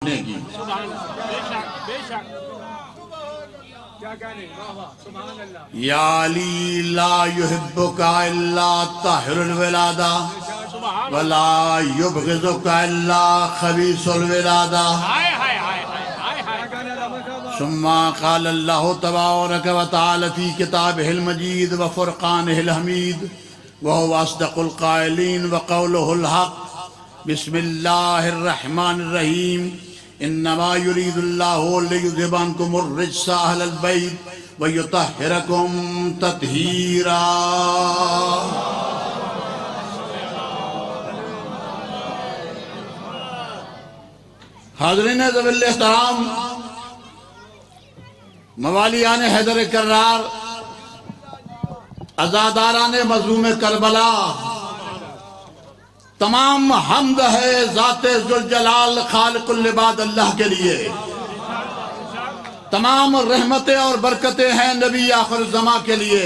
پڑھنے کی۔ یا علی لا یحبک الا طاہر الولادہ ولا یبغضک الا خبیث الولادہ۔ ثم قال اللہ تبارک و تعالی فی کتابہ المجید وفرقانہ الحمید وهو اصدق القائلین وقولہ الحق۔ بسم اللہ الرحمن الرحیم۔ انما یرید اللہ لیذھب عنکم الرجس اہل البیت ویطہرکم تطہیرا۔ حاضرین ذوی الاحترام، موالیان حیدر کرار، عزاداران مظلوم کربلا، تمام حمد ہے ذات ذوالجلال خالق العباد اللہ کے لیے، تمام رحمتیں اور برکتیں ہیں نبی آخر الزمان کے لیے۔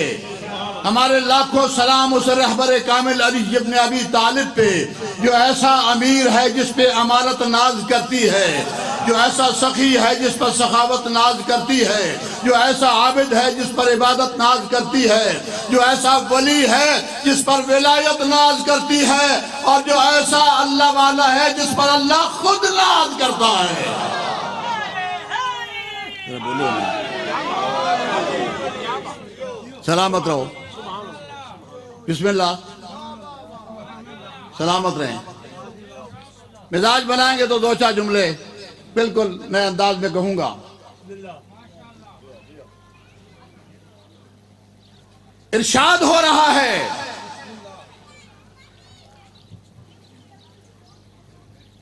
ہمارے لاکھوں سلام اس رہبر کامل علی ابن ابی طالب پہ، جو ایسا امیر ہے جس پہ امارت ناز کرتی ہے، جو ایسا سخی ہے جس پر سخاوت ناز کرتی ہے، جو ایسا عابد ہے جس پر عبادت ناز کرتی ہے، جو ایسا ولی ہے جس پر ولایت ناز کرتی ہے، اور جو ایسا اللہ والا ہے جس پر اللہ خود ناز کرتا ہے۔ سلامت رہو، بسم اللہ، سلامت رہیں۔ مزاج بنائیں گے تو دو چار جملے بالکل نئے انداز میں کہوں گا۔ ارشاد ہو رہا ہے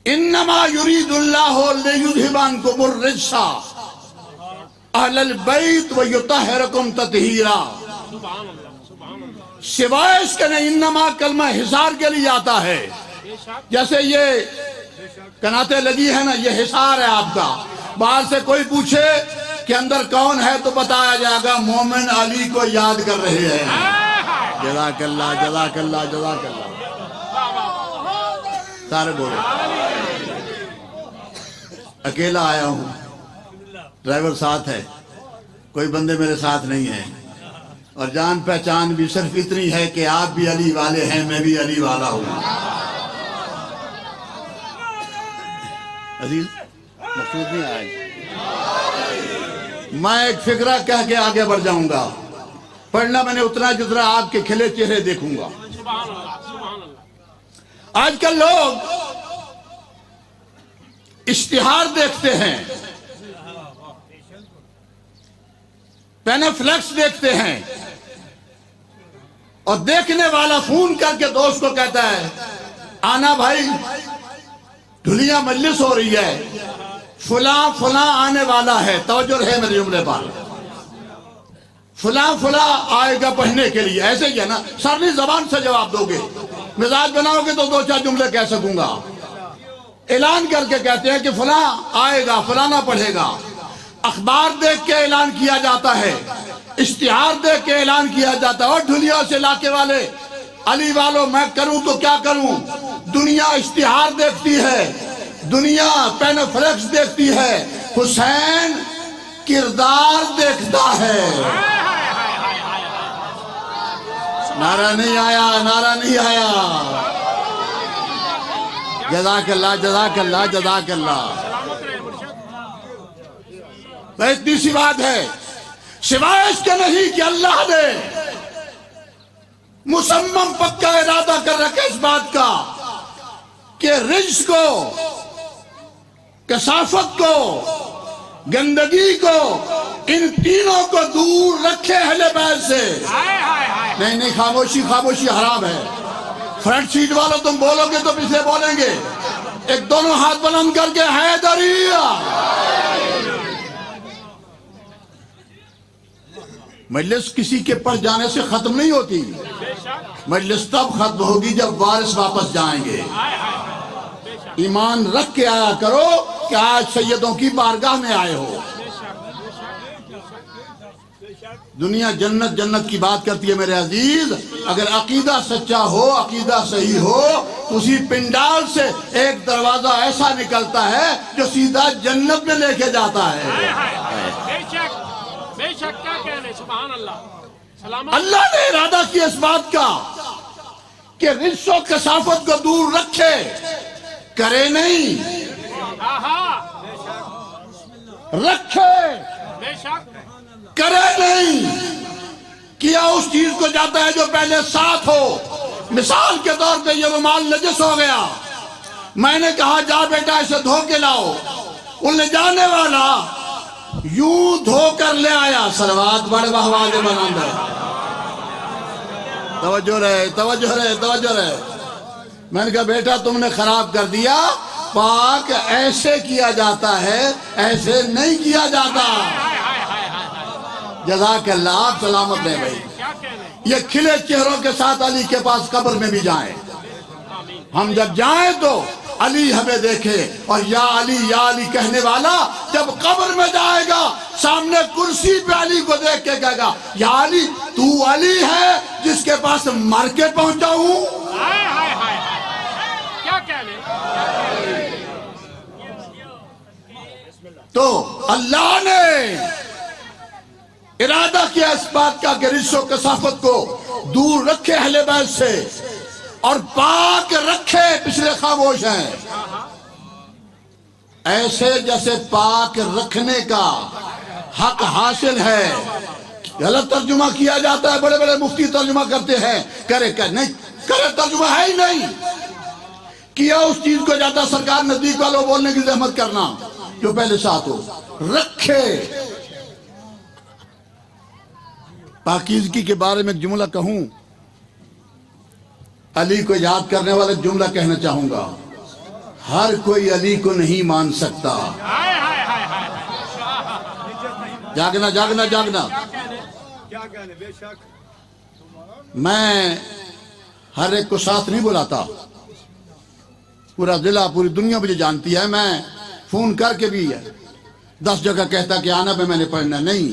انما یرید اللہ لیذھب عنکم الرجس اہل البیت ویطہرکم تطہیرا۔ سوائے اس کے نہیں، انما کلمہ حصار کے لیے آتا ہے۔ جیسے یہ کناتیں لگی ہے نا، یہ حصار ہے آپ کا۔ باہر سے کوئی پوچھے کہ اندر کون ہے تو بتایا جائے گا مومن علی کو یاد کر رہے ہیں۔ جزاک اللہ، جزاک اللہ، جزاک اللہ۔ سارے بولے۔ اکیلا آیا ہوں، ڈرائیور ساتھ ہے، کوئی بندے میرے ساتھ نہیں ہیں، اور جان پہچان بھی صرف اتنی ہے کہ آپ بھی علی والے ہیں، میں بھی علی والا ہوں۔ عزیز مقصود نہیں آئے، میں ایک فکرہ کہہ کے آگے بڑھ جاؤں گا۔ پڑھنا میں نے اتنا جتنا آپ کے کھلے چہرے دیکھوں گا۔ آج کل لوگ اشتہار دیکھتے ہیں، پین فلیکس دیکھتے ہیں، اور دیکھنے والا فون کر کے دوست کو کہتا ہے آنا بھائی، دھلیاں مجلس ہو رہی ہے، فلاں فلاں آنے والا ہے، توجہ رہے میرے جملے پر، فلاں فلاں آئے گا پڑھنے کے لیے۔ ایسے ہی ہے نا، سارنی زبان سے جواب دو گے، مزاج بناؤ گے تو دو چار جملے کہہ سکوں گا۔ اعلان کر کے کہتے ہیں کہ فلاں آئے گا، فلانا پڑھے گا۔ اخبار دیکھ کے اعلان کیا جاتا ہے، اشتہار دیکھ کے اعلان کیا جاتا ہے۔ اور دھلیوں سے علاقے والے، علی والوں، میں کروں تو کیا کروں؟ دنیا اشتہار دیکھتی ہے، دنیا پین فلیکس دیکھتی ہے، حسین کردار دیکھتا ہے۔ نعرہ نہیں آیا، نعرہ نہیں آیا۔ جزاک اللہ، جزاک اللہ، جزاک اللہ۔ اتنی سی بات ہے، سوائے اس کے نہیں کہ اللہ نے مصمم پکا ارادہ کر رکھا اس بات کا کہ رجس کو، کثافت کو، گندگی کو، ان تینوں کو دور رکھے اہل بیت سے۔ نہیں نہیں، خاموشی خاموشی حرام ہے۔ فرنٹ سیٹ والوں تم بولو گے تو پچھلے بولیں گے۔ ایک دونوں ہاتھ بلند کر کے حیدریہ۔ مجلس کسی کے پڑھ جانے سے ختم نہیں ہوتی، مجلس تب ختم ہوگی جب وارث واپس جائیں گے۔ ایمان رکھ کے آیا کرو کہ آج سیدوں کی بارگاہ میں آئے ہو۔ دنیا جنت جنت کی بات کرتی ہے میرے عزیز، اگر عقیدہ سچا ہو، عقیدہ صحیح ہو تو اسی پنڈال سے ایک دروازہ ایسا نکلتا ہے جو سیدھا جنت میں لے کے جاتا ہے۔ بے شک بے شک، کیا کہنے، سبحان اللہ۔ سلامت اللہ نے ارادہ کیا اس بات کا کہ رجس و کثافت کو دور رکھے، کرے نہیں، آہا، رکھے بے شک، کرے نہیں، کیا اس چیز کو جاتا ہے جو پہلے ساتھ ہو۔ مثال کے طور پہ یہ رومال نجس ہو گیا، میں نے کہا جا بیٹا اسے دھو کے لاؤ، ان لے جانے والا یوں دھو کر لے آیا، صلوات بڑے بہواز بناندر، توجہ رہے توجہ رہے توجہ رہے۔ میں نے کہا بیٹا تم نے خراب کر دیا، پاک ایسے کیا جاتا ہے، ایسے نہیں کیا جاتا۔ جزاک اللہ، آپ سلامت رہیں بھائی۔ کیا کہنے، یہ کھلے چہروں کے ساتھ علی کے پاس قبر میں بھی جائیں، ہم جب جائیں تو علی ہمیں دیکھے، اور یا علی کہنے والا جب قبر میں جائے گا سامنے کرسی پہ علی کو دیکھ کے کہے گا یا علی تو علی ہے جس کے پاس مر کے پہنچا ہوں۔ ہائے ہائے ہائے، کیا کہنے، تو اللہ نے ارادہ کیا اس بات کا کہ رجس و کثافت کو دور رکھے اہل بیت سے اور پاک رکھے، پچھلے خاموش ہیں، ایسے جیسے پاک رکھنے کا حق حاصل ہے۔ غلط ترجمہ کیا جاتا ہے، بڑے بڑے مفتی ترجمہ کرتے ہیں، کرے نہیں، کرے ترجمہ ہے ہی نہیں کیا اس چیز کو جاتا سرکار نزدیک والوں بولنے کی زحمت کرنا جو پہلے ساتھ ہو، رکھے۔ پاکیزگی کے بارے میں ایک جملہ کہوں، علی کو یاد کرنے والا جملہ کہنا چاہوں گا، ہر کوئی علی کو نہیں مان سکتا۔ ہائے ہائے ہائے ہائے، جاگنا جاگنا جاگنا۔ میں ہر ایک کو ساتھ نہیں بلاتا، پورا ضلع پوری دنیا مجھے جانتی ہے، میں فون کر کے بھی 10 جگہ کہتا کہ آنا میں نے پڑھنا نہیں،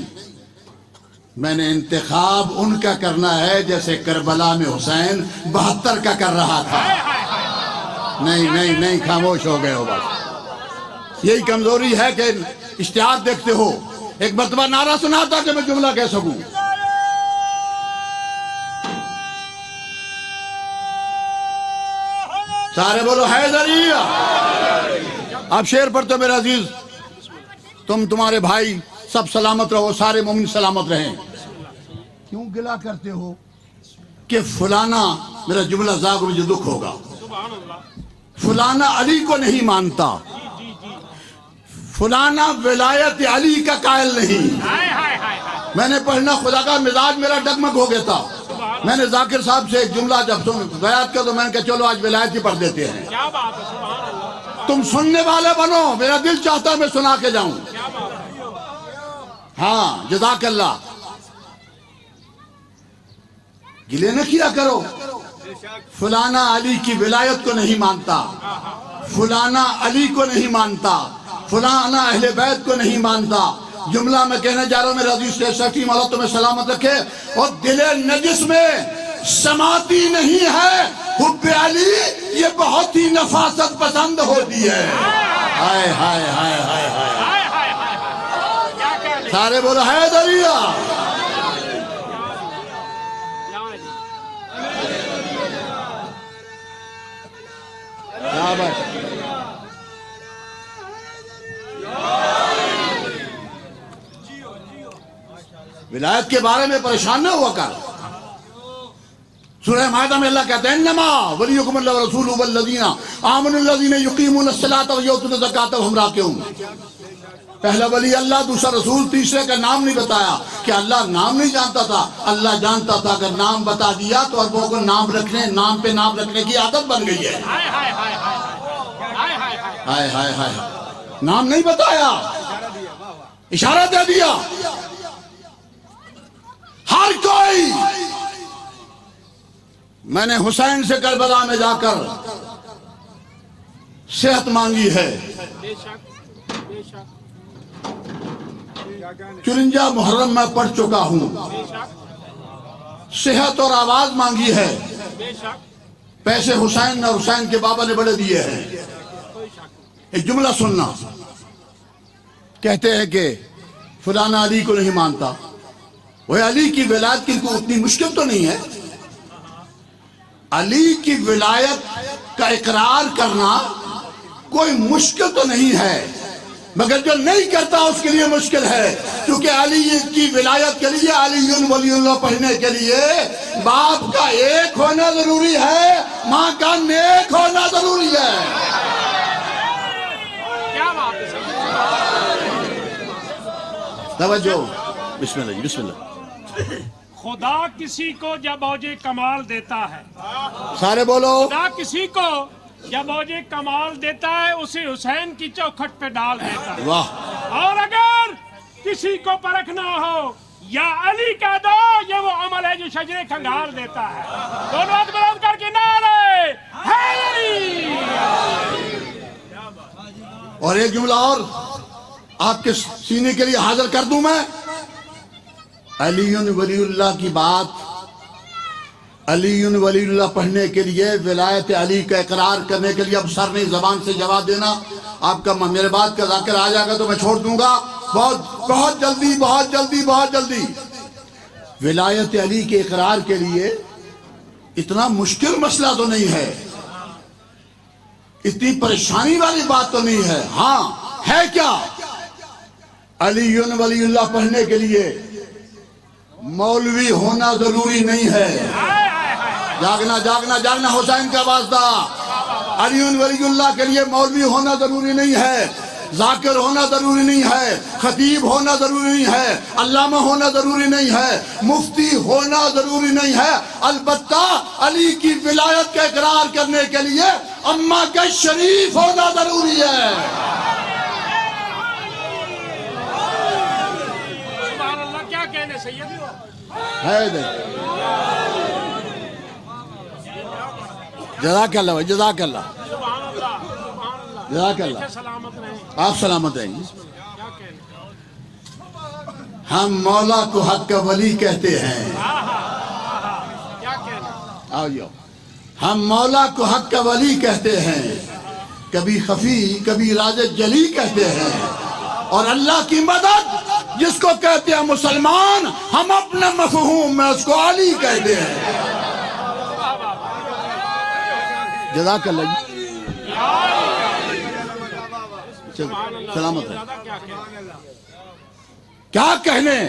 میں نے انتخاب ان کا کرنا ہے جیسے کربلا میں حسین 72 کا کر رہا تھا۔ نہیں نہیں نہیں، خاموش ہو گئے ہو بس۔ یہی کمزوری ہے کہ اشتہار دیکھتے ہو، ایک مرتبہ نعرہ سنا تھا کہ میں جملہ کہہ سکوں۔ سارے بولو حیدریہ۔ اب شعر پڑھتے میرے عزیز، تمہارے بھائی سب سلامت رہو، سارے مومن سلامت رہیں۔ کیوں گلہ کرتے ہو کہ فلانا، میرا جملہ ذاکر مجھے دکھ ہوگا، سبحان اللہ، فلانا علی کو نہیں مانتا، فلانا ولایت علی کا قائل نہیں۔ ہائے ہائے ہائے، میں نے پڑھنا، خدا کا مزاج میرا ڈگمگ ہو گیا تھا، میں نے ذاکر صاحب سے ایک جملہ جب بیعت کیا تو میں نے کہا چلو آج ولایت ہی پڑھ دیتے ہیں، کیا بات ہے، سبحان اللہ، تم سننے والے بنو، میرا دل چاہتا ہے میں سنا کے جاؤں۔ کیا بات ہے، ہاں جزاک اللہ، گلے نہ کیا کرو، فلانا علی کی ولایت کو نہیں مانتا، فلانا علی کو نہیں مانتا، فلانا اہل بیت کو نہیں مانتا۔ جملہ میں کہنے جا رہا ہوں میرے عزیز سے سیٹی مولا تمہیں سلامت رکھے، اور دل نجس میں سماتی نہیں ہے حب علی، یہ بہت ہی نفاست پسند ہوتی ہے۔ ہائے ہائے ہائے ہائے ہائے، ہائے ہائے ہائے، کیا کہنے، سارے بولو حیدریہ۔ یا علی، کیا بات؟ ولایت کے بارے میں پریشان نہ ہوا کر۔ سورہ مائدہ میں اللہ کہتے ہیں انما ولیکم اللہ ورسولہ والذین آمنوا الذین یقیمون الصلاۃ ویؤتون الزکاۃ وهم راکعون۔ پہلا ولی اللہ، دوسرا رسول، تیسرے کا نام نہیں بتایا کہ اللہ نام نہیں جانتا تھا، اللہ جانتا تھا، اگر نام بتا دیا تو عربوں کو نام رکھنے، نام پہ نام رکھنے کی عادت بن گئی ہے۔ ہائے ہائے ہائے ہائے ہائے ہائے، ہائے ہائے ہائے، نام نہیں بتایا، اشارہ دے دیا۔ ہر کوئی، میں نے حسین سے کربلا میں جا کر صحت مانگی ہے، بے شک بے شک 54 محرم میں پڑھ چکا ہوں، بے شک، صحت اور آواز مانگی ہے، بے شک پیسے حسین اور حسین کے بابا نے بڑے دیے ہیں۔ ایک جملہ سننا، کہتے ہیں کہ فلانا علی کو نہیں مانتا، وہ علی کی ولایت کی کوئی اتنی مشکل تو نہیں ہے۔ علی کی ولایت کا اقرار کرنا کوئی مشکل تو نہیں ہے، مگر جو نہیں کرتا اس کے لیے مشکل ہے، کیونکہ علی کی ولایت کے لیے علی ولی اللہ پڑھنے کے لیے باپ کا ایک ہونا ضروری ہے، ماں کا نیک ہونا ضروری ہے۔ کیا بات ہے سید؟ توجہ، بسم اللہ جی، بسم اللہ۔ خدا کسی کو جب اوج کمال دیتا ہے، سارے بولو۔ خدا کسی کو جب اوج کمال دیتا ہے اسے حسین کی چوکھٹ پہ ڈال دیتا ہے، واہ، اور اگر کسی کو پرکھنا ہو یا علی کہہ دو یہ وہ عمل ہے جو شجرے کھنگال دیتا ہے۔ دونوں ہاتھ بلند کر کے نعرے حیدری۔ اور ایک جملہ اور آپ کے سینے کے لیے حاضر کر دوں میں، علی ولی اللہ کی بات، علی ولی اللہ پڑھنے کے لیے، ولایت علی کا اقرار کرنے کے لیے اب سر نہیں زبان سے جواب دینا، آپ کا میرے بات کا ذاکر آ جائے گا تو میں چھوڑ دوں گا، بہت جلدی بہت جلدی بہت جلدی۔ ولایت علی کے اقرار کے لیے اتنا مشکل مسئلہ تو نہیں ہے، اتنی پریشانی والی بات تو نہیں ہے۔ ہاں ہے کیا؟ علی ولی اللہ پڑھنے کے لیے مولوی ہونا ضروری نہیں ہے۔ جاگنا جاگنا جاگنا، حسین کا واسطہ، علی ولی اللہ کے لیے مولوی ہونا ضروری نہیں ہے، ذاکر ہونا ضروری نہیں ہے، خطیب ہونا ضروری نہیں ہے، علامہ ہونا ضروری نہیں ہے، مفتی ہونا ضروری نہیں ہے، البتہ علی کی ولایت کا اقرار کرنے کے لیے اماں کا شریف ہونا ضروری ہے۔ سبحان اللہ، کیا کہنے سید؟ جزاک اللہ بھائی، جزاک اللہ، سبحان اللہ، سبحان اللہ، جزاک اللہ، سلامت رہیں۔ آپ سلامت رہیں گے۔ کیا کہنے؟ ہم مولا کو حق کا ولی کہتے ہیں۔ کیا کہنے؟ آؤ جاؤ، ہم مولا کو حق کا ولی کہتے ہیں، کبھی خفی کبھی راز جلی کہتے ہیں، اور اللہ کی مدد جس کو کہتے ہیں مسلمان، ہم اپنے مفہوم میں اس کو علی کہتے ہیں۔ جزاک اللہ جی، سلامت ہے۔ کیا کہنے؟ کیا کہنے؟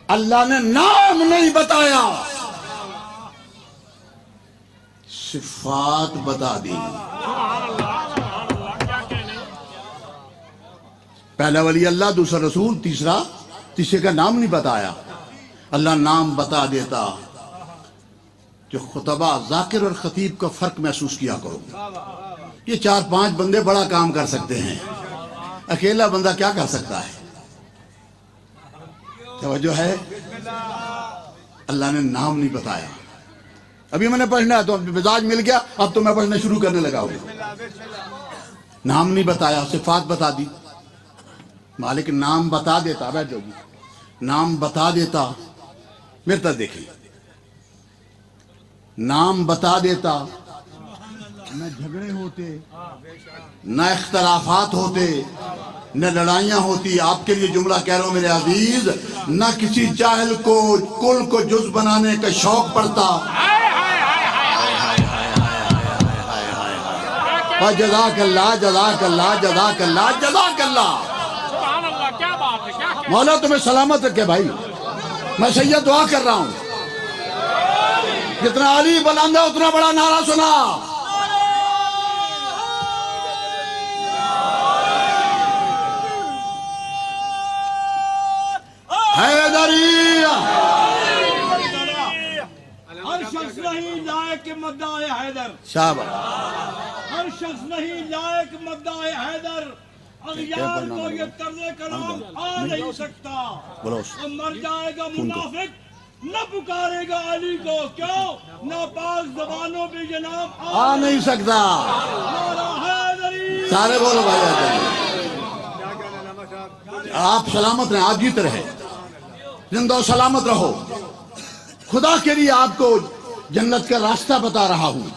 اللہ نے نام نہیں بتایا، صفات بتا دی۔ سبحان اللہ، سبحان اللہ، کیا کہنے؟ پہلا ولی اللہ، دوسرا رسول، تیسرے کا نام نہیں بتایا۔ اللہ نام بتا دیتا، جو خطبہ، ذاکر اور خطیب کا فرق محسوس کیا کرو۔ یہ 4-5 بندے بڑا کام کر سکتے ہیں، اکیلا بندہ کیا کر سکتا ہے؟ توجہ ہے؟ اللہ نے نام نہیں بتایا۔ ابھی میں نے پڑھنا ہے تو مزاج مل گیا، اب تو میں پڑھنا شروع کرنے لگا ہوں۔ نام نہیں بتایا، صفات بتا دی۔ مالک نام بتا دیتا، بیٹھو جی، نام بتا دیتا، میرے طرف دیکھیں، نام بتا دیتا، نہ جھگڑے ہوتے، نہ اختلافات ہوتے، نہ لڑائیاں ہوتی۔ آپ کے لیے جملہ کہہ رہا ہوں میرے عزیز، نہ کسی جاہل کو کل کو جز بنانے کا شوق پڑتا۔ جزاک اللہ، جزاک اللہ، جزاک اللہ، جزاک اللہ۔ سبحان اللہ، کیا بات ہے، کیا کہنے؟ مولا تمہیں سلامت رکھے بھائی، میں سید دعا کر رہا ہوں، جتنا علی بلند ہے اتنا بڑا نعرہ سنا۔ حیدری، ہر شخص نہیں لائق مدعا حیدر، شاباش، ہر شخص نہیں لائق مدعا حیدر، اغیار کو یہ طرز کلام آ نہیں سکتا، بولو تو مر جائے گا منافق، نہ پکارے گا علی کو، کیوں ناپاک زبانوں پہ یہ نام آ نہیں سکتا۔ نعرہ حیدری۔ سارے بولو بھائی حیدری۔ آپ سلامت رہیں، آپ جیت رہے، زندہ و سلامت رہو. خدا کے لیے آپ کو جنت کا راستہ بتا رہا ہوں.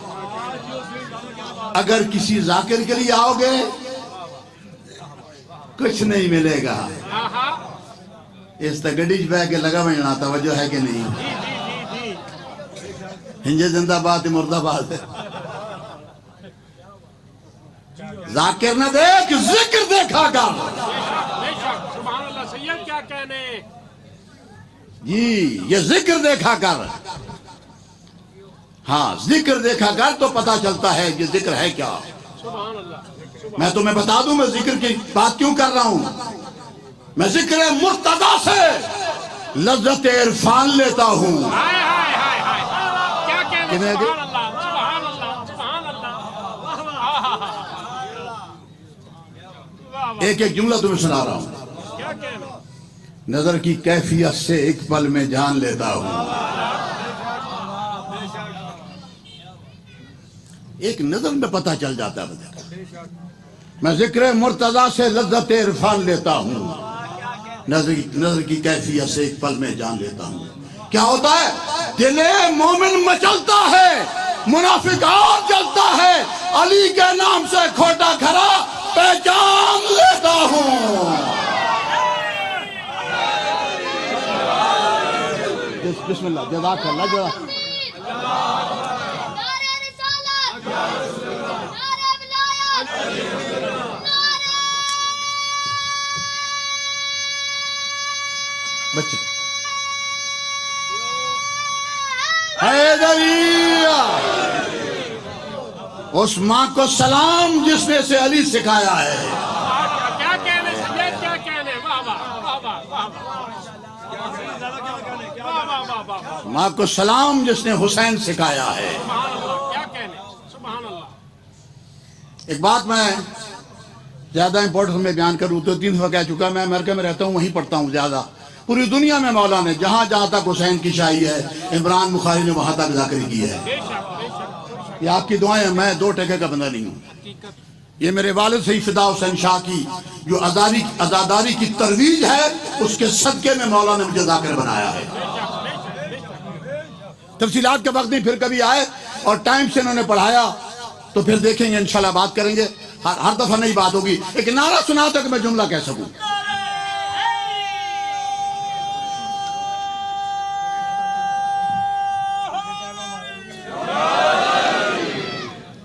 اگر کسی ذاکر کے لیے آؤ گے کچھ نہیں ملے گا. اس تا گڈی چ بہ کے لگا بجنا توجہ ہے کہ نہیں؟ ہنجے زندہ باد مردہ باد. ذاکر نہ دیکھ ذکر دیکھا کر. سبحان اللہ سید کیا کہنے. جی یہ ذکر دیکھا کر. ہاں ذکر دیکھا کر تو پتا چلتا ہے یہ ذکر ہے کیا. سبحان اللہ. میں تمہیں بتا دوں میں ذکر کی بات کیوں کر رہا ہوں. میں ذکر مرتضی سے لذت عرفان لیتا ہوں. ہائے ہائے ہائے ہائے کیا کہنے. کتنے دے- سبحان اللہ سبحان اللہ سبحان اللہ. واہ واہ ایک ایک جملہ تمہیں سنا رہا ہوں. کیا کہنے. نظر کی کیفیت سے ایک پل میں جان لیتا ہوں. ایک نظر میں پتہ چل جاتا ہے. میں ذکر مرتضی سے لذت عرفان لیتا ہوں. نظر کی کیفیت سے ایک پل میں جان لیتا ہوں. کیا ہوتا ہے؟ دل مومن مچلتا ہے، منافق اور جلتا ہے. علی کے نام سے کھوٹا کھرا پہچان لیتا ہوں. بسم اللہ جزاک اللہ جزاک. نعرہ رسالت، نعرہ ولایت، بچے حیدریہ. اس ماں کو سلام جس نے اسے علی سکھایا ہے. کیا کہنے سید کیا کہنے. واہ واہ واہ واہ واہ واہ واہ واہ واہ. ماں کو سلام جس نے حسین سکھایا ہے. سبحان اللہ کیا کہنے. سبحان اللہ. ایک بات میں زیادہ امپورٹنس میں بیان کروں تو 3 دفعہ کہہ چکا. میں امریکہ میں رہتا ہوں وہیں پڑھتا ہوں زیادہ. پوری دنیا میں مولا نے جہاں جہاں تک حسین کی شاہی ہے عمران بخاری نے وہاں تک ذکر کی ہے. بے شک بے شک. یہ آپ کی دعائیں ہیں. میں 2 ٹکے کا بندہ نہیں ہوں. یہ میرے والد سے فدا حسین شاہ کی جو عزاداری کی ترویج ہے اس کے صدقے میں مولا نے مجھے ذاکر بنایا ہے. تفصیلات کا وقت نہیں. پھر کبھی آئے اور ٹائم سے انہوں نے پڑھایا تو پھر دیکھیں گے انشاءاللہ بات کریں گے. ہر دفعہ نئی بات ہوگی. ایک نعرہ سنا تھا کہ میں جملہ کہہ سکوں.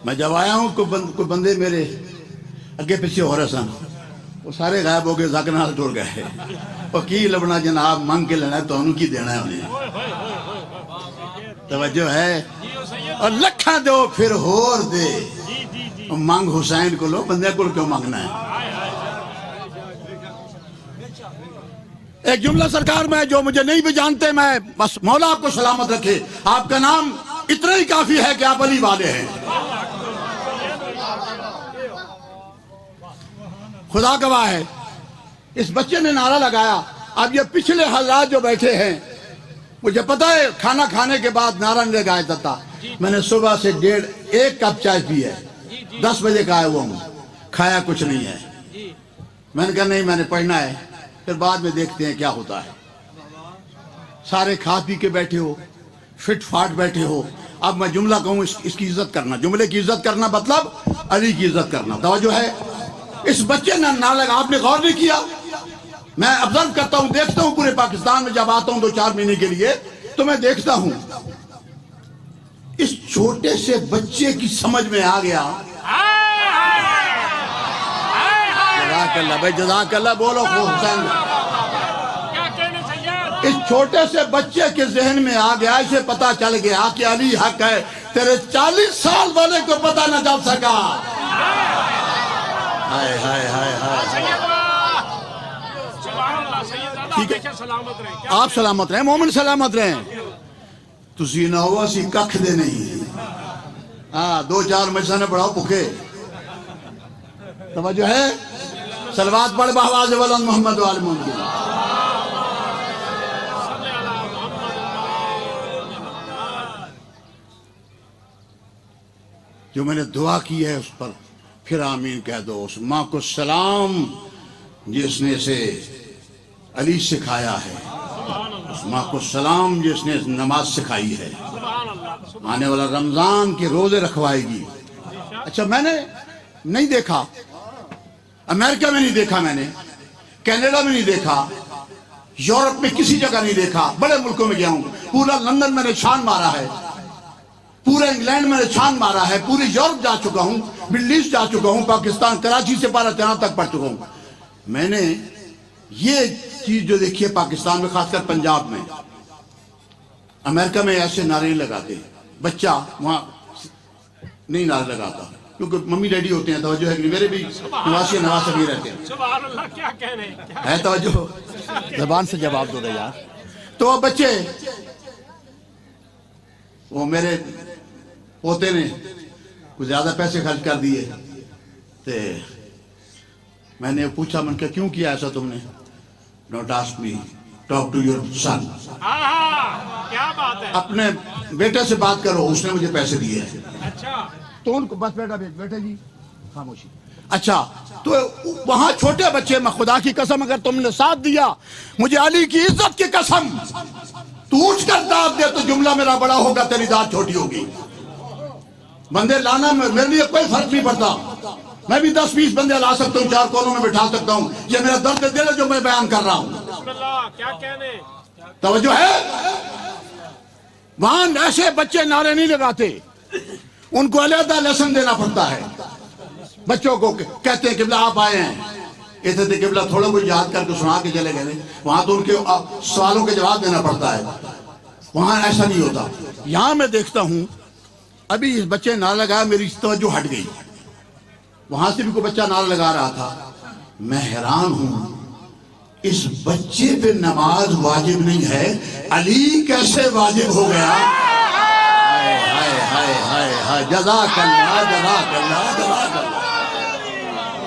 میں جب آیا ہوں کوئی بندے میرے اگے پیچھے ہو رہے سن. وہ سارے غائب ہو گئے. ذاکر نال ٹر گئے. وہ کی لبنا جناب منگ کے لینا ہے تو انہوں کی دینا ہے انہیں. توجہ ہے. اور لکھاں دو پھر ہور دے. منگ حسین کو لو بندے کو کیوں مانگنا ہے. ایک جملہ سرکار میں جو مجھے نہیں بھی جانتے میں بس مولا آپ کو سلامت رکھے. آپ کا نام اتنا ہی کافی ہے کہ آپ علی والے ہیں. خدا گواہ ہے. اس بچے نے نعرہ لگایا. اب یہ پچھلے حضرات جو بیٹھے ہیں مجھے پتا ہے کھانا کھانے کے بعد نعرہ نہیں لگایا جاتا. میں نے صبح سے 1.5 کپ چائے پی ہے. 10 بجے کا آیا ہوا ہوں. کھایا کچھ نہیں ہے. میں نے کہا نہیں میں نے پڑھنا ہے پھر بعد میں دیکھتے ہیں کیا ہوتا ہے. سارے کھا پی کے بیٹھے ہو فٹ فاٹ بیٹھے ہو. اب میں جملہ کہوں اس کی عزت کرنا. جملے کی عزت کرنا مطلب علی کی عزت کرنا. توجہ ہے. اس بچے نے نہ لگا. آپ نے غور نہیں کیا. میں ابزرو کرتا ہوں دیکھتا ہوں پورے پاکستان میں جب آتا ہوں 2-4 مہینے کے لیے تو میں دیکھتا ہوں اس چھوٹے سے بچے کی سمجھ میں آ گیا. جزاک اللہ بھائی جزاک اللہ. بولو حسین. کیا کہنے سید. اس چھوٹے سے بچے کے ذہن میں آ گیا. اسے پتا چل گیا کہ علی حق ہے. تیرے 40 سال والے کو پتا نہ چل سکا. ہائے ہائے ہائے ہائے. سبحان اللہ سید. اللہ ٹھیک ہے. ہمیشہ سلامت رہے. آپ سلامت رہیں. مومن سلامت رہیں. تسی نہ ہوا سی ککھ دے نہیں. ہاں 2-4 مجلساں نے پڑھاؤ بھوکے. توجہ ہے. صلوات پڑھ بآواز بلند محمد وآل محمد. جو میں نے دعا کی ہے اس پر پھر آمین کہہ دو. اس ماں کو سلام جس نے اسے علی سکھایا ہے. اس ماں کو سلام جس نے نماز سکھائی ہے، سبحان اللہ آنے والا رمضان کے روزے رکھوائے گی۔ اچھا میں نے نہیں دیکھا، امریکہ میں نہیں دیکھا، میں نے کینیڈا میں نہیں دیکھا، یورپ میں کسی جگہ نہیں دیکھا، بڑے ملکوں میں گیا ہوں، پورا لندن میں نے چھان مارا ہے، پورا انگلینڈ میں نے چھان مارا ہے، پوری یورپ جا چکا ہوں، مڈل ایسٹ جا چکا ہوں، پاکستان کراچی سے پارا تیران تک پڑھ چکا ہوں۔ میں نے یہ چیز جو دیکھی ہے پاکستان میں، خاص کر پنجاب میں، امریکہ میں ایسے نعرے نہیں لگاتے، بچہ وہاں نہیں نعرے لگاتا کیونکہ ممی ڈیڈی ہوتے ہیں، توجہ ہے کہ نہیں؟ میرے بھی نواسی نواز بھی رہتے ہیں، سبحان اللہ کیا کہنے ہے توجہ؟ زبان سے جواب دو دے یار۔ تو وہ بچے، وہ میرے پوتے نے کچھ زیادہ پیسے خرچ کر دیے، تو میں نے پوچھا، من کہ کیوں کیا ایسا تم نے؟ Don't ask me, talk to your son, ہاں کیا بات ہے، اپنے بیٹے سے بات کرو، اس نے مجھے پیسے دیے ہیں۔ اچھا تو ان کو بس بیٹا جی خاموشی۔ اچھا تو وہاں چھوٹے بچے، میں خدا کی قسم اگر تم نے ساتھ دیا، مجھے علی کی عزت کی قسم، تو اونچ کر داد دے تو جملہ میرا بڑا ہوگا، تیری داد چھوٹی ہوگی۔ بندے لانا میرے لیے کوئی فرق نہیں پڑتا، میں بھی 10-20 بندے لا سکتا ہوں، 4 کونوں میں بٹھا سکتا ہوں، یہ میرا درد دل ہے جو میں بیان کر رہا ہوں۔ بسم اللہ کیا کہنے، توجہ ہے؟ وہاں ایسے بچے نعرے نہیں لگاتے، ان کو علیحدہ لیسن دینا پڑتا ہے۔ بچوں کو کہتے ہیں قبلہ آپ آئے ہیں، کہتے تھے قبلہ تھوڑا کوئی یاد کر کے سنا کے چلے گئے، وہاں تو ان کے سوالوں کے جواب دینا پڑتا ہے، وہاں ایسا نہیں ہوتا۔ یہاں میں دیکھتا ہوں ابھی اس بچے نعرہ لگایا، میری توجہ ہٹ گئی، وہاں سے بھی کوئی بچہ نعرہ لگا رہا تھا، میں حیران ہوں اس بچے پہ نماز واجب نہیں ہے، علی کیسے واجب ہو گیا؟ جزاک اللہ جزاک اللہ جزاک اللہ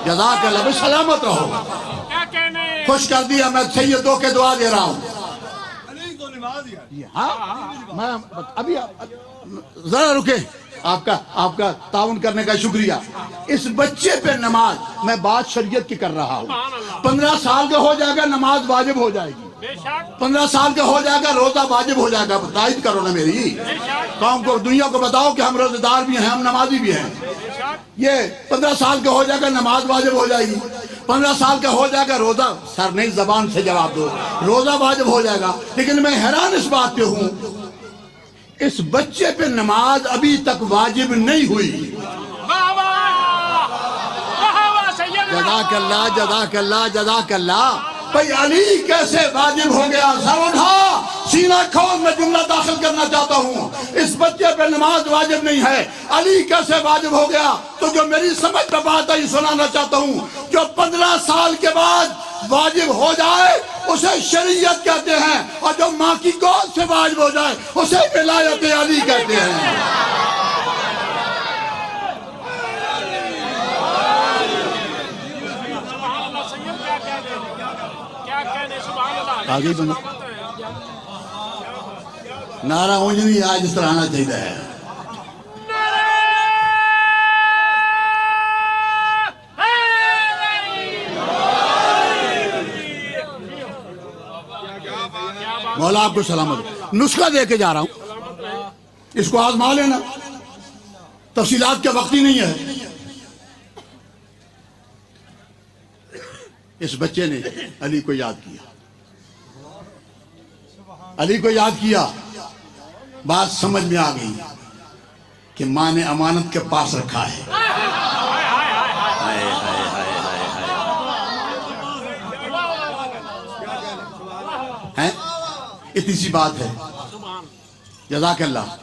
جزاک اللہ، بس سلامت رہو، کیا کہنے، خوش کر دیا، میں سیدوں کے دعا دے رہا ہوں۔ علی تو نماز ہی ہے۔ ہاں میں ابھی ذرا رکے، آپ کا تعاون کرنے کا شکریہ۔ اس بچے پہ نماز، میں بات شریعت کی کر رہا ہوں، 15 سال کا ہو جائے گا نماز واجب ہو جائے گی، بے شک 15 سال کا ہو جائے گا روزہ واجب ہو جائے گا، تائید کرو نا میری، قوم کو دنیا کو بتاؤ کہ ہم روزہ دار بھی ہیں، ہم نمازی بھی ہیں۔ یہ 15 سال کا ہو جائے گا نماز واجب ہو جائے گی، 15 سال کا ہو جائے گا روزہ، سر نہیں زبان سے جواب دو، روزہ واجب ہو جائے گا۔ لیکن میں حیران اس بات پہ ہوں، اس بچے پہ نماز ابھی تک واجب نہیں ہوئی۔ واہ واہ واہ واہ سیدنا، جزاک اللہ جزاک اللہ جزاک اللہ۔ بھئی علی کیسے واجب ہو گیا؟ سر اٹھا، سینہ کھول، میں جملہ داخل کرنا چاہتا ہوں، اس بچے پہ نماز واجب نہیں ہے، علی کیسے واجب ہو گیا؟ تو جو میری سمجھ میں بات ہے سنانا چاہتا ہوں، جو 15 سال کے بعد واجب ہو جائے اسے شریعت کہتے ہیں، اور جو ماں کی گود سے واجب ہو جائے اسے ولایت علی کہتے ہیں۔ آگے بنو، نعرہ اونجنی آج اس طرح آنا چاہیے ہے۔ مولا آپ کو سلامت، نسخہ دے کے جا رہا ہوں، اس کو آزما لینا، تفصیلات کا وقت ہی نہیں ہے۔ اس بچے نے علی کو یاد کیا، علی کو یاد کیا، بات سمجھ میں آ گئی کہ ماں نے امانت کے پاس رکھا ہے۔ ہیں؟ اتنی سی بات ہے، جزاک اللہ۔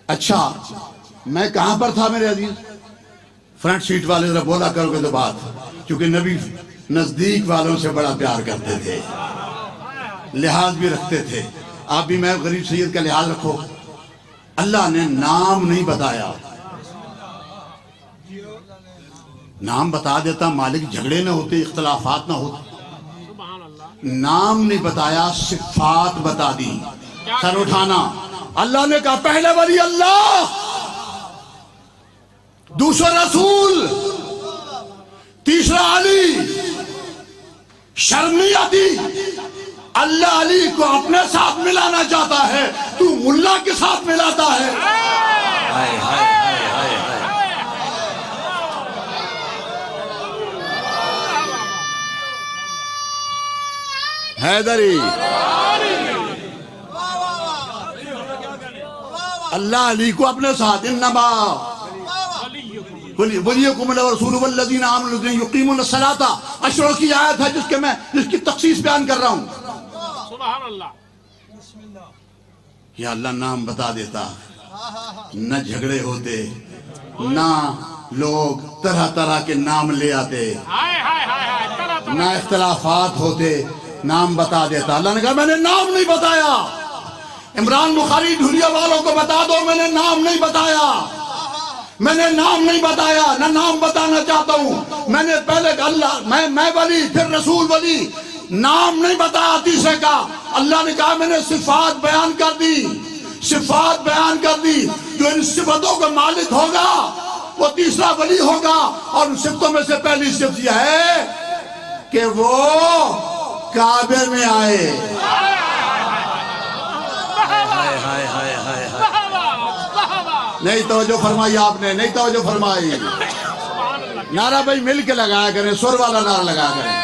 اچھا میں کہاں پر تھا میرے عزیز؟ فرنٹ سیٹ والے ذرا بولا کرو گے تو بات، کیونکہ نبی نزدیک والوں سے بڑا پیار کرتے تھے، لحاظ بھی رکھتے تھے، آپ بھی میں غریب سید کا لحاظ رکھو۔ اللہ نے نام نہیں بتایا، نام بتا دیتا مالک جھگڑے نہ ہوتے، اختلافات نہ ہوتے، نام نہیں بتایا، صفات بتا دی۔ سر اٹھانا، اللہ نے کہا پہلے ولی اللہ، دوسرا رسول، تیسرا علی، شرم نہیں آتی؟ اللہ علی کو اپنے ساتھ ملانا چاہتا ہے، تو ملا کے ساتھ ملاتا ہے۔ حیدری اللہ علی کو اپنے ساتھ، انما ولیکم الرسول والذین آمنوا یقیمون الصلاۃ، اشروں کی آیت ہے جس کی تخصیص بیان کر رہا ہوں۔ سبحان اللہ۔ یا اللہ نام بتا دیتا، نہ جھگڑے ہوتے، نہ لوگ طرح طرح کے نام لے آتے، نہ اختلافات ہوتے، نام بتا دیتا۔ اللہ نے کہا میں نے نام نہیں بتایا۔ عمران بخاری ڈھولیا والوں کو بتا دو میں نے نام نہیں بتایا، میں نے نام نہیں بتایا، نہ نام بتانا چاہتا ہوں۔ میں نے پہلے اللہ میں ولی پھر رسول ولی، نام نہیں بتایا تیسرے کا۔ اللہ نے کہا میں نے صفات بیان کر دی، صفات بیان کر دی، جو ان صفتوں کا مالک ہوگا وہ تیسرا ولی ہوگا۔ اور ان صفتوں میں سے پہلی صفت یہ ہے کہ وہ کعبے میں آئے۔ نہیں توجہ فرمائی آپ نے، نہیں توجہ فرمائی۔ نعرہ بھائی مل کے لگایا کریں، سر والا نعرہ لگایا کریں۔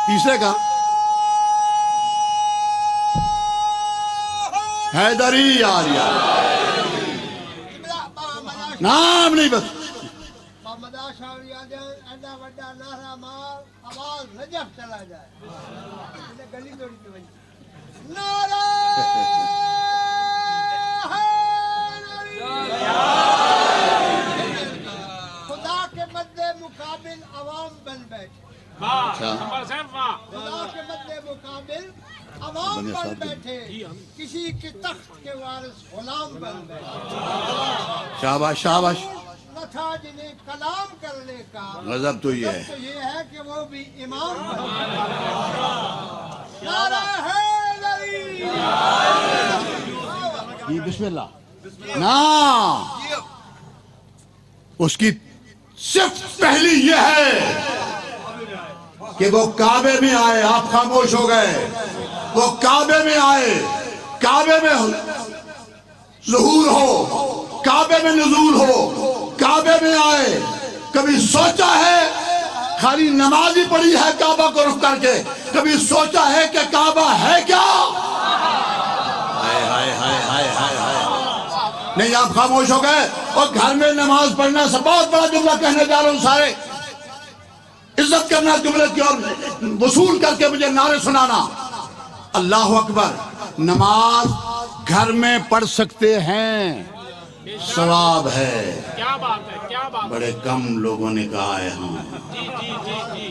تیسرے کا حیدری یار نام نہیں بس خدا کے مد مقابل عوام بن بیٹھے، خدا کے مد مقابل عوام بن بیٹھے، کسی کے تخت کے وارث غلام بن بیٹھے۔ شاباش شاباش۔ نہ تھا جنہیں کلام کرنے کا، غضب تو یہ ہے، تو یہ ہے کہ وہ بھی امام بن بیٹھے۔ نعرہ حیدری، جی بسم اللہ۔ نا اس کی صرف پہلی یہ ہے کہ وہ کعبے میں آئے۔ آپ خاموش ہو گئے۔ وہ کعبے میں آئے، کعبے میں ظہور ہو، کعبے میں نزول ہو، کعبے میں آئے۔ کبھی سوچا ہے خالی نماز ہی پڑھی ہے کعبہ کو رخ کر کے؟ کبھی سوچا ہے کہ کعبہ ہے کیا؟ نہیں آپ خاموش ہو گئے۔ اور گھر میں نماز پڑھنا سے بہت بڑا جملہ کہنے جا رہا ہوں، سارے عزت کرنا جملے کی اور وصول کر کے مجھے نعرے سنانا۔ اللہ اکبر۔ نماز گھر میں پڑھ سکتے ہیں، ثواب ہے۔ کیا بات ہے، کیا بات ہے۔ بڑے کم لوگوں نے کہا ہے ہاں۔ جی جی جی جی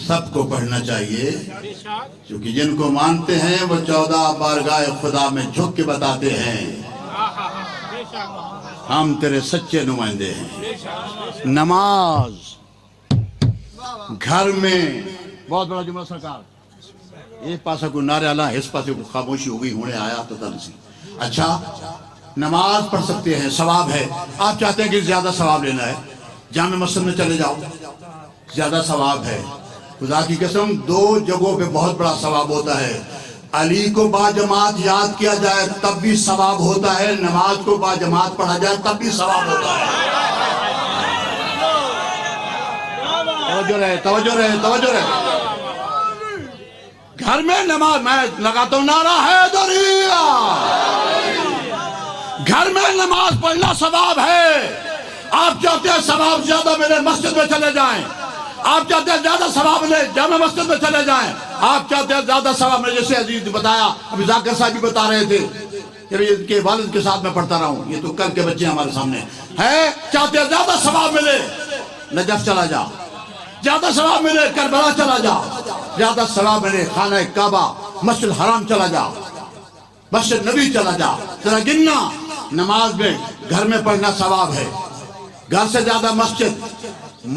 سب کو پڑھنا چاہیے، بے شک۔ کیونکہ جن کو مانتے ہیں وہ 14 بارگاہ خدا میں جھک کے بتاتے ہیں بے شک، ہم تیرے سچے نمائندے ہیں۔ بے شک۔ نماز گھر میں بہت بڑا جملہ سرکار۔ ایک پاسا کو نعرے اللہ، اس پاسے کو خاموشی ہو گئی، ہونے آیا تو تنسی۔ اچھا نماز پڑھ سکتے ہیں، ثواب ہے۔ آپ چاہتے ہیں کہ زیادہ ثواب لینا ہے، جامع مسجد میں چلے جاؤ، زیادہ ثواب ہے۔ خدا کی قسم 2 جگہوں پہ بہت بڑا ثواب ہوتا ہے۔ علی کو با جماعت یاد کیا جائے تب بھی ثواب ہوتا ہے، نماز کو با جماعت پڑھا جائے تب بھی ثواب ہوتا ہے۔ توجہ رہے، توجہ رہے، توجہ رہے۔ گھر میں نماز، میں لگاتا ہوں نعرہ حیدریہ، گھر میں نماز پڑھنا ثواب ہے۔ آپ چاہتے ہیں ثواب زیادہ ملے، مسجد میں چلے جائیں۔ آپ چاہتے ہیں زیادہ ثواب ملے، جامع مسجد میں چلے جائیں۔ آپ چاہتے ہیں زیادہ ثواب ملے، جیسے عزیز نے بتایا، ابھی ذاکر صاحب بھی بتا رہے تھے کہ ان کے والد کے ساتھ میں پڑھتا رہا ہوں، یہ تو کل کے بچے ہمارے سامنے ہیں۔ چاہتے ہیں زیادہ ثواب ملے، نجف چلا جا۔ زیادہ ثواب ملے، کربلا چلا جا۔ زیادہ ثواب ملے، خانہ کعبہ، مسجد حرام چلا جا، مسجد نبی چلا جا۔ ذرا گننا، نماز میں گھر میں پڑھنا ثواب ہے، گھر سے زیادہ مسجد،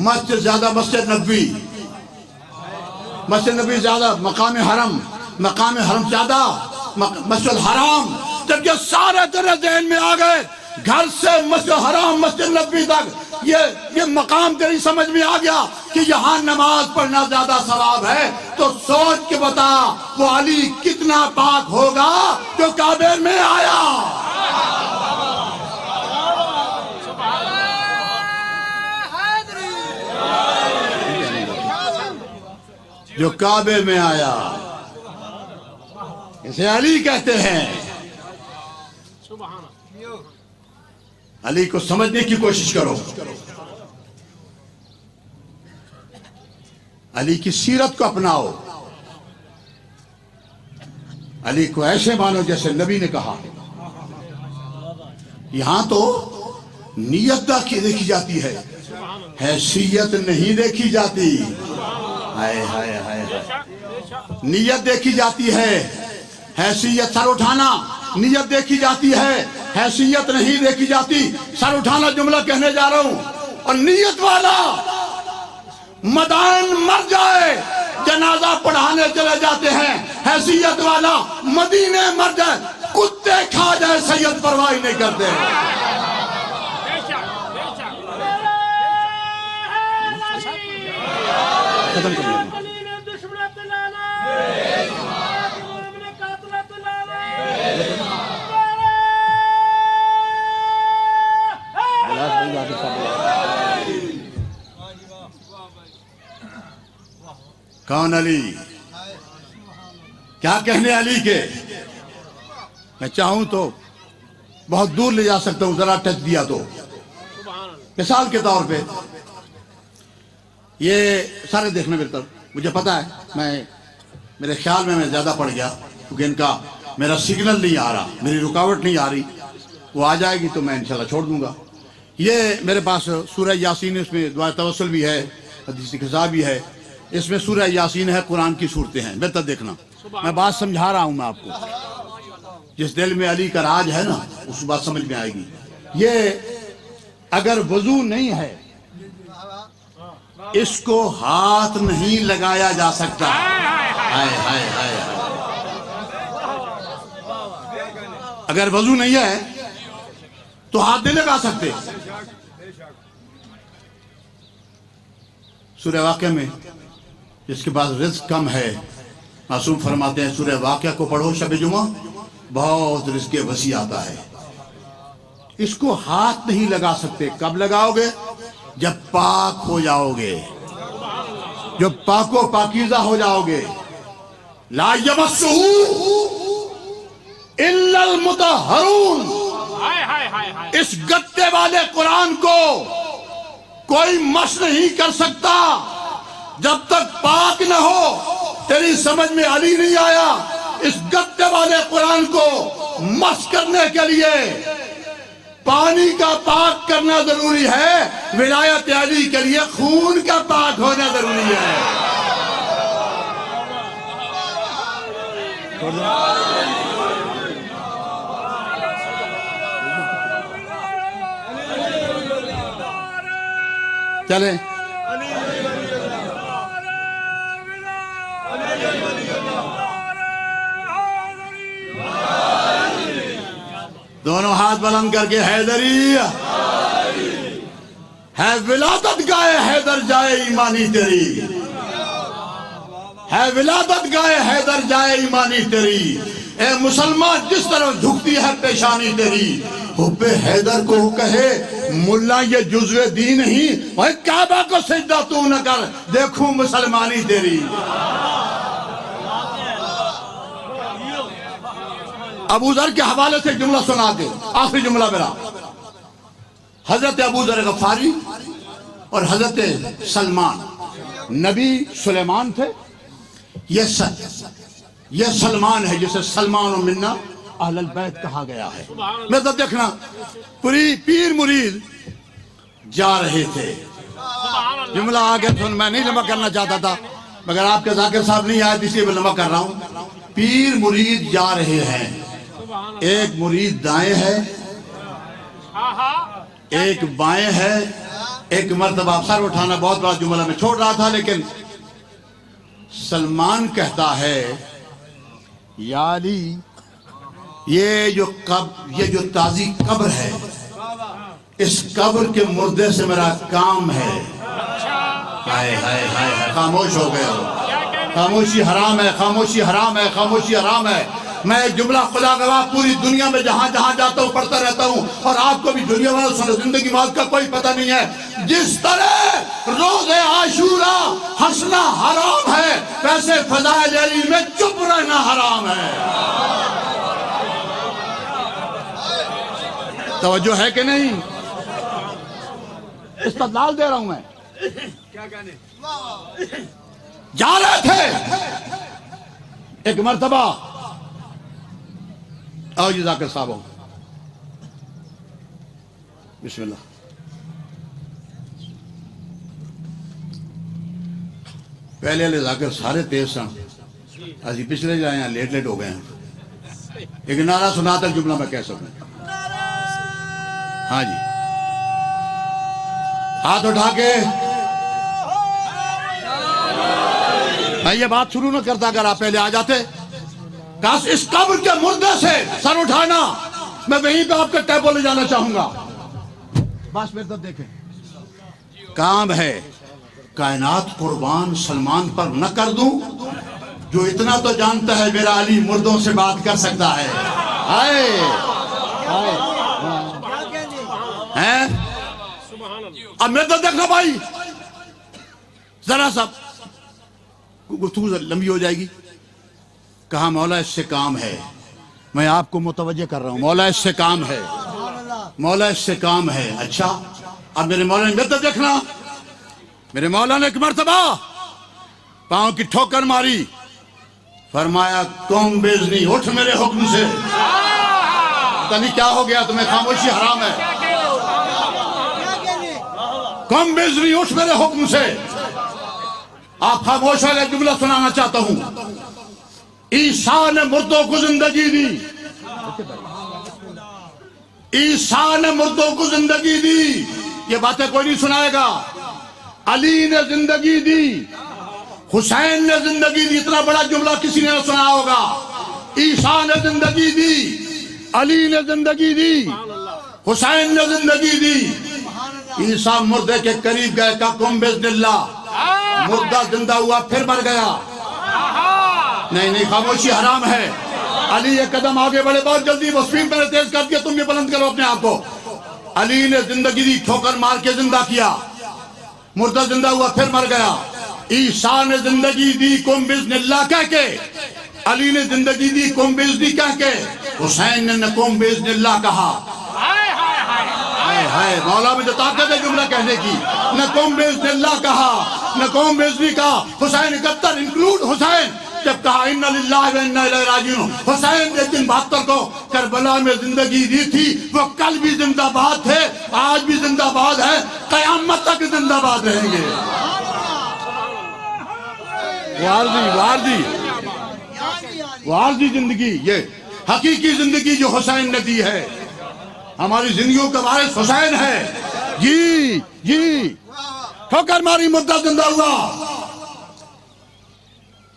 مسجد زیادہ مسجد نبوی، مسجد نبی زیادہ مقام حرم، مقام حرم زیادہ مسجد حرام۔ جب یہ سارے تیرے ذہن میں آ گئے، گھر سے مسجد حرام مسجد نبوی تک یہ مقام تیری سمجھ میں آ گیا کہ یہاں نماز پڑھنا زیادہ ثواب ہے، تو سوچ کے بتا وہ علی کتنا پاک ہوگا جو کعبے میں آیا، جو کعبے میں آیا، اسے علی کہتے ہیں۔ علی کو سمجھنے کی کوشش کرو، علی کی سیرت کو اپناؤ، علی کو ایسے مانو جیسے نبی نے کہا۔ یہاں تو نیت دیکھی جاتی ہے، حیثیت نہیں دیکھی جاتی۔ ہائے ہائے ہائے، نیت دیکھی جاتی ہے، حیثیت سر اٹھانا نیت دیکھی جاتی ہے، حیثیت نہیں دیکھی جاتی۔ سر اٹھانا جملہ کہنے جا رہا ہوں، اور نیت والا مدائن مر جائے جنازہ پڑھانے چلے جاتے ہیں، حیثیت والا مدینے مر جائے کتے کھا جائے سید پرواہ نہیں کرتے۔ ختم کر کون علی؟ کیا کہنے علی کے؟ میں چاہوں تو بہت دور لے جا سکتا ہوں، ذرا ٹچ دیا تو۔ مثال کے طور پہ یہ سارے دیکھنا میری طرف، مجھے پتا ہے میرے خیال میں زیادہ پڑ گیا، کیونکہ ان کا میرا سگنل نہیں آ رہا، میری رکاوٹ نہیں آ رہی، وہ آ جائے گی تو میں انشاءاللہ چھوڑ دوں گا۔ یہ میرے پاس سورہ یاسین، اس میں دعائے توسل بھی ہے، حدیث قضا بھی ہے، اس میں سورہ یاسین ہے، قرآن کی صورتیں ہیں، بہتر دیکھنا۔ میں بات سمجھا رہا ہوں میں آپ کو، جس دل میں علی کا راج ہے نا اس بات سمجھ میں آئے گی۔ یہ اگر وضو نہیں ہے اس کو ہاتھ نہیں لگایا جا سکتا۔ ہائے ہائے ہائے، اگر وضو نہیں ہے تو ہاتھ نہیں لگا سکتے۔ سورہ واقعہ میں جس کے پاس رزق کم ہے، معصوم فرماتے ہیں سورہ واقعہ کو پڑھو شب جمعہ، بہت رزق وسیع آتا ہے۔ اس کو ہاتھ نہیں لگا سکتے، کب لگاؤ گے؟ جب پاک ہو جاؤ گے، جب پاک و پاکیزہ ہو جاؤ گے۔ لا یمسہ الا المطہرون، اس گتے والے قرآن کو کوئی مس نہیں کر سکتا جب تک پاک نہ ہو۔ تیری سمجھ میں علی نہیں آیا؟ اس گتے والے قرآن کو مس کرنے کے لیے پانی کا پاک کرنا ضروری ہے، ولایت علی کے لیے خون کا پاک ہونا ضروری ہے۔ چلیں دونوں ہاتھ بلند کر کے، حیدری ہے ولادت گائے حیدر جائے ایمانی تیری، ہے ولادت گائے حیدر جائے ایمانی تیری۔ اے مسلمان جس طرح جھکتی ہے پیشانی تیری، حب حیدر کو کہے ملا یہ جزو دین نہیں، اور کعبہ کو سجدہ تو نہ کر دیکھوں مسلمانی تیری۔ ابو ذر کے حوالے سے جملہ سنا کے آخری جملہ میرا، حضرت ابو ذر غفاری اور حضرت سلمان، نبی سلیمان تھے، یہ سلمان ہے جسے سلمان و منا اہل البیت کہا گیا ہے۔ میں تو دیکھنا پیر مرید جا رہے تھے، جملہ آگے سن، میں نہیں لمبا کرنا چاہتا تھا مگر آپ کے ذاکر صاحب نہیں آئے اس لیے میں لمبا کر رہا ہوں۔ پیر مرید جا رہے ہیں، ایک مرید دائیں ہے ایک بائیں ہے۔ ایک مرتبہ سر اٹھانا بہت بڑا جملہ میں چھوڑ رہا تھا، لیکن سلمان کہتا ہے یا علی یہ جو تازی قبر ہے اس قبر کے مردے سے میرا کام ہے. ہائے ہائے ہائے ہائے، خاموش ہو گئے ہو. خاموشی حرام ہے، خاموشی حرام ہے، خاموشی حرام ہے. میں ایک جملہ خدا گواہ پوری دنیا میں جہاں جہاں جاتا ہوں پڑھتا رہتا ہوں، اور آپ کو بھی دنیا والوں سنو، زندگی موت کا کوئی پتہ نہیں ہے. جس طرح روز عاشورہ ہنسنا حرام ہے، ویسے فضائل علی میں چپ رہنا حرام ہے. توجہ ہے کہ نہیں؟ استدلال دے رہا ہوں میں. جا رہے تھے ایک مرتبہ، آؤ جی ذاکر صاحب، بسم اللہ. پہلے والے ذاکر سارے تیز سن، اسی پچھلے جائے ہیں لیٹ لیٹ ہو گئے ہیں. ایک نعرہ سنا تک جملہ میں کہہ سکوں. ہاں جی، ہاتھ اٹھا کے. میں یہ بات شروع نہ کرتا اگر آپ پہلے آ جاتے. کاش اس قبر کے مردے سے سر اٹھانا، میں وہیں پہ آپ کا ٹیبل لے جانا چاہوں گا. بس میرے طرف دیکھیں، کام ہے کائنات قربان سلمان پر نہ کر دوں، جو اتنا تو جانتا ہے میرا علی مردوں سے بات کر سکتا ہے. ہائے ہیں. اب میرے طرف دیکھنا بھائی، ذرا سا گفتگو لمبی ہو جائے گی. کہا مولا اس سے کام ہے. میں آپ کو متوجہ کر رہا ہوں، مولا اس سے کام ہے، مولا اس سے کام ہے. اچھا، اب میرے مولا نے میرے طرف دیکھنا. میرے مولا نے ایک مرتبہ پاؤں کی ٹھوکر ماری، فرمایا قوم بیزنی اٹھ میرے حکم سے. پتہ نہیں کیا ہو گیا تمہیں، خاموشی حرام ہے. قوم بیزنی اٹھ میرے حکم سے. آپ خاموش ہو گئے. جملہ سنانا چاہتا ہوں. عیسیٰ نے مردوں کو زندگی دی، عیسیٰ نے مردوں کو زندگی دی. یہ باتیں کوئی نہیں سنائے گا. علی نے زندگی دی، حسین نے زندگی دی. اتنا بڑا جملہ کسی نے نہ سنا ہوگا. عیسیٰ نے زندگی دی، علی نے زندگی دی، حسین نے زندگی دی. عیسیٰ مردے کے قریب گئے، کہا قم بإذن اللہ. مردہ زندہ ہوا، پھر مر گیا. نہیں نہیں، خاموشی حرام ہے. علی ایک قدم آگے بڑھے، بہت جلدی. وہ سپیڈ میں نے تیز کر دیا، تم بھی بلند کرو اپنے آپ کو. علی نے زندگی دی، ٹھوکر مار کے زندہ کیا. مردہ زندہ ہوا، پھر مر گیا. عیسیٰ نے زندگی دی قم بإذن اللہ کہہ کے، علی نے زندگی دی قم بإذن کہہ کے، حسین نے قم بإذن اللہ کہا. ہائے مولا میں جو طاقت ہے جملہ کہنے کی. نہ قم بإذن اللہ کہا، نہ قم بإذن کہا. حسین 71 انکلوڈ حسین جب کہا اِنَّ لِلَّهِ وَإِنَّا إِلَيْهِ راجعون. حسین نے دن 72 کو کربلا میں زندگی دی تھی. وہ کل بھی زندہ باد تھے، آج بھی زندہ باد ہے، قیامت تک زندہ باد رہیں گے. واردی زندگی، یہ حقیقی زندگی جو حسین نے دی ہے. ہماری زندگیوں کا وارث حسین ہے. جی جی، ٹھوکر ماری، مردہ زندہ ہوا،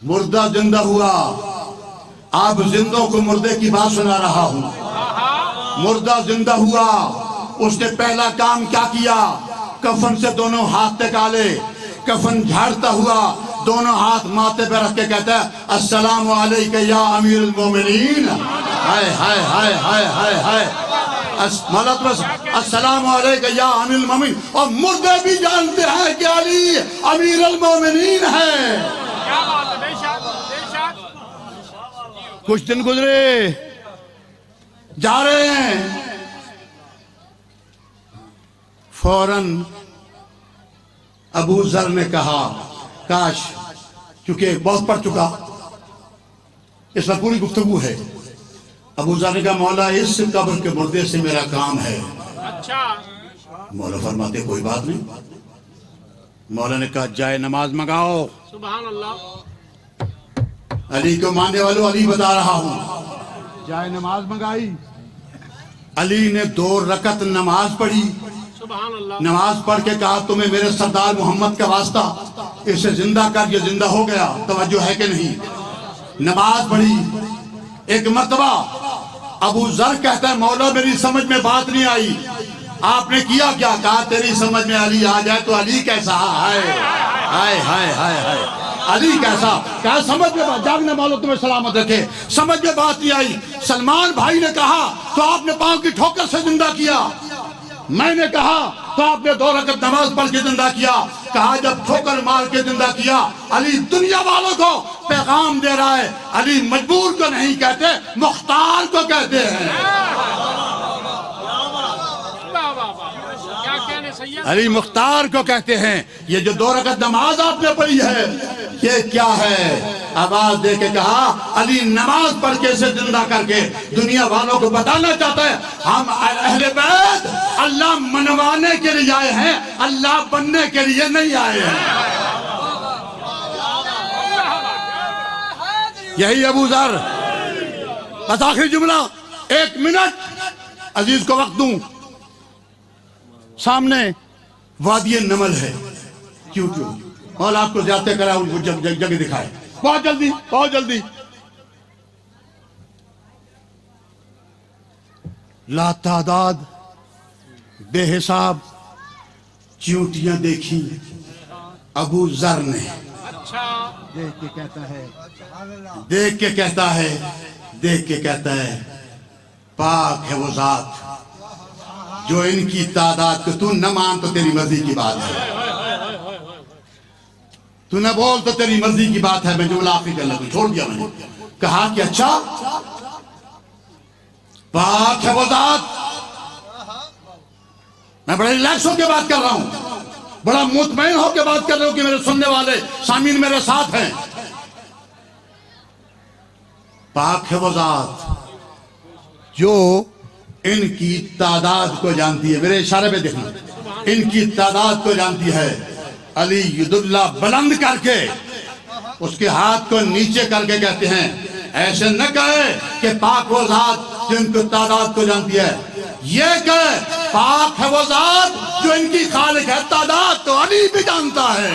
مردہ زندہ ہوا. آپ زندوں کو مردے کی بات سنا رہا ہوں. مردہ زندہ ہوا، اس نے پہلا کام کیا کیا؟ کفن سے دونوں ہاتھ نکالے، کفن جھاڑتا ہوا دونوں ہاتھ ماتھے پہ رکھ کے کہتا ہے السلام علیکہ یا امیر المومنین. ہائے ہائے ہائے ہائے ہائے ہائے، السلام علیکہ یا امیر المومنین. اور مردے بھی جانتے ہیں کہ علی امیر المومنین ہے. کچھ دن گزرے، جا رہے ہیں، فوراً ابو ذر نے کہا، کاش، چونکہ بہت پڑھ چکا، اس میں پوری گفتگو ہے. ابو ذر نے کہا مولا اس قبر کے مردے سے میرا کام ہے. مولا فرماتے کوئی بات نہیں. مولا نے کہا جائے نماز منگاؤ. سبحان اللہ. علی کو ماننے والوں علی بتا رہا ہوں. جائے نماز منگائی، علی نے 2 رکعت نماز پڑھی. سبحان اللہ. نماز پڑھ کے کہا تمہیں میرے سردار محمد کا واسطہ اسے زندہ کر. یہ زندہ ہو گیا. توجہ ہے کہ نہیں؟ نماز پڑھی. ایک مرتبہ ابو ذر کہتا ہے مولا میری سمجھ میں بات نہیں آئی. آپ نے کیا کیا؟ کہا تیری سمجھ میں علی آ جائے تو علی کیسا؟ ہائے ہائے ہائے ہائے ہائے علی کیسا؟ کہا سمجھ میں بات، جاگنے والوں تمہیں سلامت رکھے، سمجھ میں بات نہیں آئی۔ سلمان بھائی نے کہا تو آپ نے پاؤں کی ٹھوکر سے زندہ کیا، میں نے کہا تو آپ نے 2 رکعت نماز پڑھ کے زندہ کیا۔ کہا جب ٹھوکر مار کے زندہ کیا، علی دنیا والوں کو پیغام دے رہا ہے، علی مجبور کو نہیں کہتے، مختار کو کہتے ہیں۔ کیا کہنے سید؟ علی مختار کو کہتے ہیں۔ یہ جو 2 رکعت نماز آپ نے پڑھی ہے یہ کیا ہے؟ آواز دے کے کہا علی نماز پڑھ کے اسے زندہ کر کے دنیا والوں کو بتانا چاہتا ہے ہم اہل بیت اللہ منوانے کے لیے آئے ہیں، اللہ بننے کے لیے نہیں آئے ہیں۔ یہی ابو ذر۔ بس آخری جملہ 1 منٹ عزیز کو وقت دوں۔ سامنے وادی نمل ہے، کیوں اور آپ کو زیادہ کرا ان کو جگہ دکھائے، بہت جلدی بہت جلدی۔ لا تعداد بے حساب چیونٹیاں دیکھی ابو ذر نے، دیکھ کے کہتا ہے دیکھ کے کہتا ہے دیکھ کے کہتا ہے پاک ہے وہ ذات جو ان کی تعداد کو تو نہ مان تو تیری مرضی کی بات ہے، تو نہ بول تو تیری مرضی کی بات ہے۔ میں جملہ آخری کر لگوں، چھوڑ دیا میں نے۔ کہا کہ اچھا پاک ہے وہ ذات، میں بڑے ریلیکس ہو کے بات کر رہا ہوں، بڑا مطمئن ہو کے بات کر رہا ہوں کہ میرے سننے والے سامعین میرے ساتھ ہیں۔ پاک ہے وہ ذات جو ان کی تعداد کو جانتی ہے، میرے اشارے پہ دیکھنا، ان کی تعداد کو جانتی ہے۔ علی ید اللہ بلند کر کے اس کے ہاتھ کو نیچے کر کے کہتے ہیں ایسے نہ کہے کہ پاک وہ ذات جو ان کی تعداد کو جانتی ہے، یہ کہے پاک ہے وہ ذات جو ان کی خالق ہے، تعداد تو علی بھی جانتا ہے۔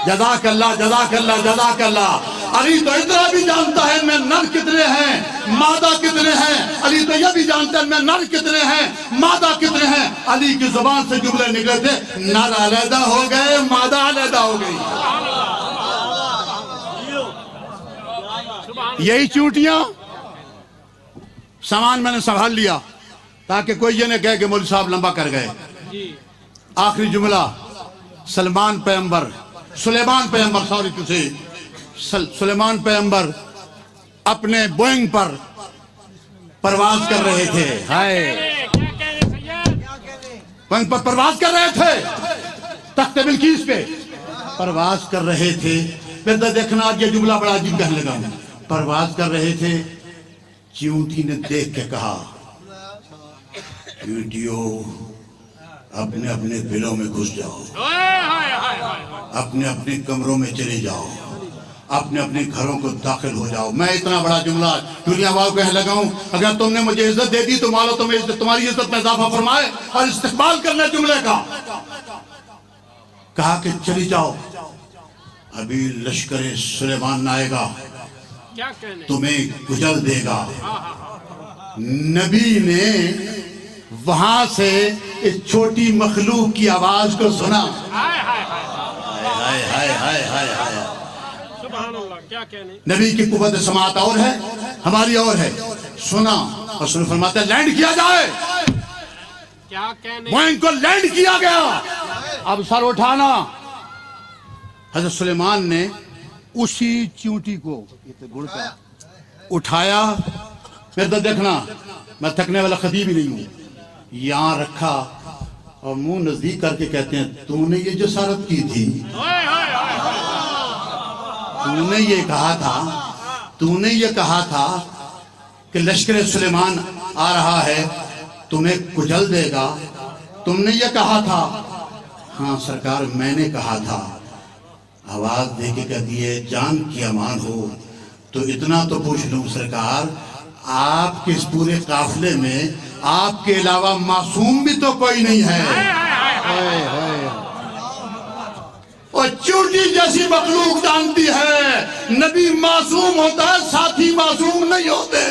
جزاک اللہ جزاک اللہ جزاک اللہ۔ علی تو اتنا بھی جانتا ہے میں نر کتنے ہیں مادہ کتنے ہیں، علی تو یہ بھی جانتا ہے میں نر کتنے ہیں مادہ کتنے ہیں۔ علی کی زبان سے جملے نکلے تھے نر علیحدہ ہو گئے مادہ علیحدہ ہو گئی۔ یہی چونٹیاں سامان میں نے سنبھال لیا تاکہ کوئی یہ نہ کہے کہ مولوی صاحب لمبا کر گئے۔ آخری جملہ سلیمان پیغمبر سلیمان پیغمبر اپنے بوئنگ پر پرواز کر رہے تھے، بوئنگ پر پرواز کر رہے تھے، تخت بلقیس پہ پرواز کر رہے تھے۔ پھر تو دیکھنا آج یہ جملہ بڑا عجیب کہنے لگا، پرواز کر رہے تھے۔ چیونٹی نے دیکھ کے کہا چیونٹیوں اپنے اپنے دلوں میں گھس جاؤ، اپنے اپنے کمروں میں چلے جاؤ، اپنے اپنے گھروں کو داخل ہو جاؤ۔ میں اتنا بڑا جملہ دنیا والوں کو کہنے لگا ہوں، اگر تم نے مجھے عزت دے دی تو مالو تمہاری عزت میں اضافہ فرمائے اور استقبال کرنے جملے کا۔ کہا کہ چلی جاؤ، ابھی لشکر سلیمان نہ آئے گا، تمہیں کچل دے گا۔ نبی نے وہاں سے اس چھوٹی مخلوق کی آواز کو سنا۔ نبی کی قوت سماعت اور ہے، ہماری اور ہے۔ سنا اور سن فرماتا ہے لینڈ کیا جائے، بوئنگ کو لینڈ کیا گیا۔ اب سر اٹھانا۔ حضرت سلیمان نے اسی چیونٹی کو اٹھایا۔ پھر تو دیکھنا میں تھکنے والا خطیب ہی نہیں ہوں، یہاں رکھا اور منہ نزدیک کر کے کہتے ہیں تو نے یہ جسارت کی تھی، تو نے یہ کہا تھا کہ لشکر سلیمان آ رہا ہے تمہیں کچل دے گا، تم نے یہ کہا تھا۔ ہاں سرکار میں نے کہا تھا۔ آواز دے کے کہتی ہے جان کی امان ہو تو اتنا تو پوچھ لوں سرکار، آپ کے اس پورے قافلے میں آپ کے علاوہ معصوم بھی تو کوئی نہیں ہے۔ اور چونٹی جیسی مخلوق جانتی ہے نبی معصوم ہوتا ہے، ساتھی معصوم نہیں ہوتے۔